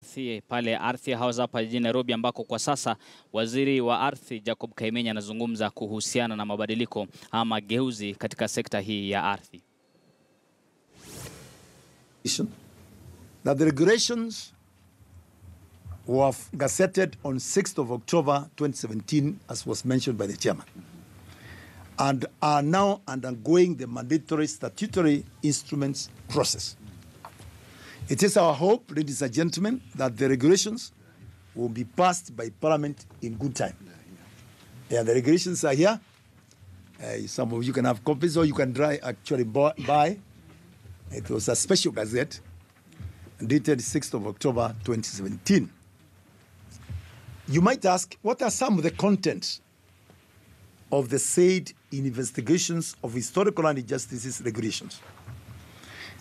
ardhi pale Ardhi House hapa jijini Nairobi, ambako kwa sasa waziri wa ardhi Joseph Kaimenyi anazungumza kuhusiana na mabadiliko ama mageuzi katika sekta hii ya ardhi. That the regulations were gazetted on 6th of October 2017, as was mentioned by the chairman, and are now undergoing the mandatory statutory instruments process. It is our hope, ladies and gentlemen, that the regulations will be passed by Parliament in good time. Yeah, the regulations are here. Some of you can have copies, or you can actually buy. It was a special gazette dated 6th of October 2017. You might ask, what are some of the contents of the said investigations of historical and injustices regulations?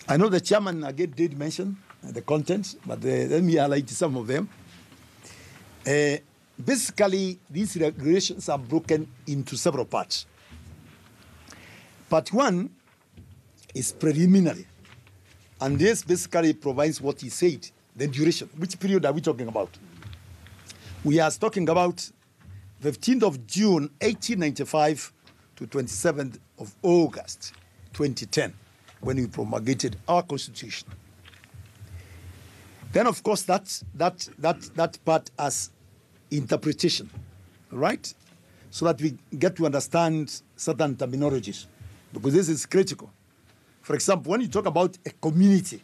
I know the chairman again did mention the contents, but let me highlight some of them. Basically, these regulations are broken into several parts. Part one is preliminary, and this basically provides what he said, the duration. Which period are we talking about? We are talking about 15th of June 1895 to 27th of August 2010, when we promulgated our constitution. Then, of course, that part as interpretation, right? So that we get to understand certain terminologies, because this is critical. For example, when you talk about a community,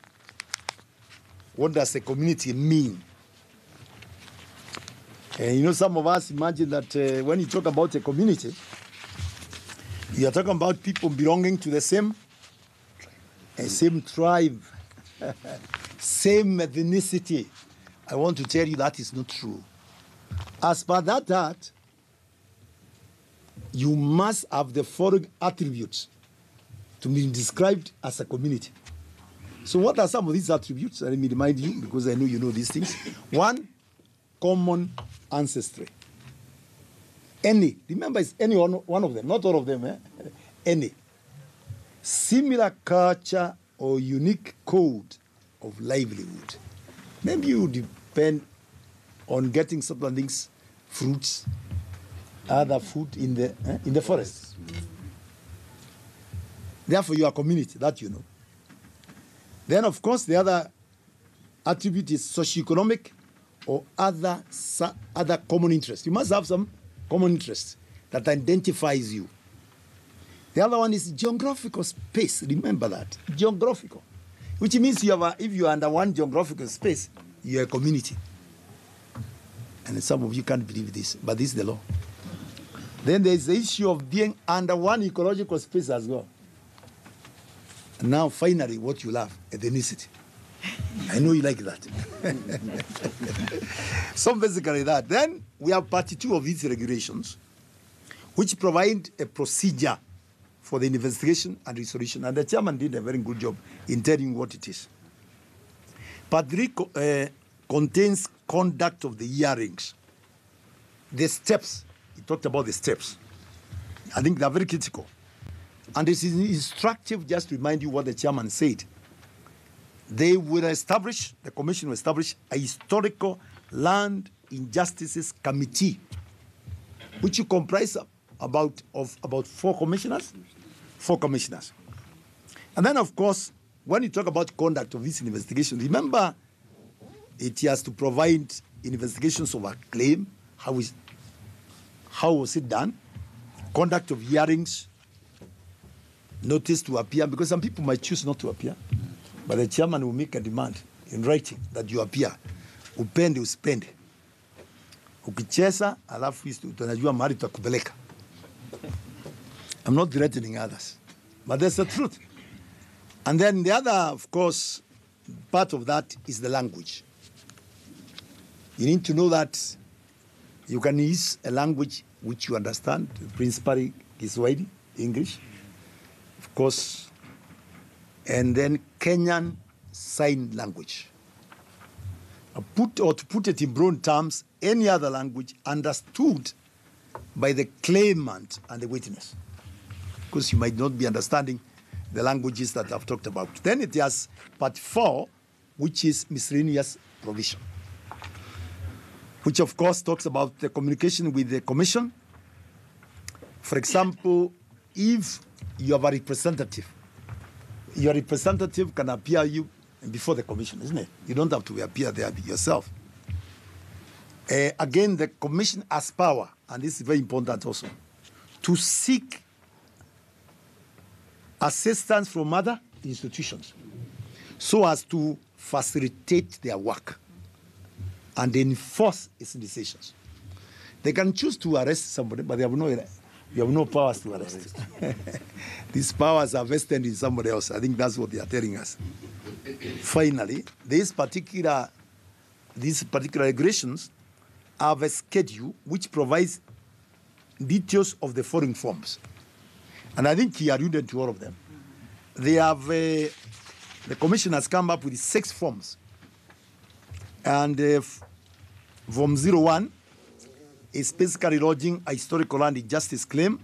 what does a community mean? And you know, some of us imagine that when you talk about a community, you are talking about people belonging to the same tribe, same ethnicity. I want to tell you that is not true. As per that act, you must have the following attributes to be described as a community. So what are some of these attributes? Let me remind you, because I know you know these things. One, common ancestry. Any, remember it's any one of them, not all of them, any. Similar culture or unique code of livelihood. Maybe you depend on getting certain things, fruits, other food in the forest. Therefore, you are community, that you know. Then, of course, the other attribute is socioeconomic or other common interests. You must have some common interest that identifies you. The other one is geographical space. Remember that. Geographical. Which means if you are under one geographical space, you are a community. And some of you can't believe this, but this is the law. Then there is the issue of being under one ecological space as well. And now, finally, what you love, ethnicity. I know you like that. So basically that. Then we have part two of these regulations, which provide a procedure for the investigation and resolution. And the chairman did a very good job in telling what it is. Part three contains conduct of the hearings. The steps, he talked about the steps. I think they are very critical. And it is instructive just to remind you what the chairman said. They will establish, the commission will establish a historical land injustices committee, which you comprise of about four commissioners. And then, of course, when you talk about conduct of this investigation, remember it has to provide investigations of a claim, how was it done, conduct of hearings, notice to appear, because some people might choose not to appear, but the chairman will make a demand in writing that you appear. Upende usipende. Ukicheza, alafu tunajua mahali tutakupeleka. I'm not threatening others, but that's the truth. And then the other, of course, part of that is the language. You need to know that you can use a language which you understand, principally Kiswahili, English, of course, and then Kenyan Sign Language. To put it in broad terms, any other language understood by the claimant and the witness, because you might not be understanding the languages that I've talked about. Then it has part 4, which is miscellaneous provision. which of course talks about the communication with the commission. For example, if you have a representative, your representative can appear you before the commission, isn't it? You don't have to appear there yourself. Again, the commission has power, and this is very important also, to seek assistance from other institutions so as to facilitate their work and enforce its decisions. They can choose to arrest somebody, but you have no powers to arrest. These powers are vested in somebody else. I think that's what they are telling us. Finally, these particular regulations have a schedule which provides details of the following forms. And I think he alluded to all of them. They have, the commission has come up with 6 forms. And Form 01 is basically lodging a historical land injustice claim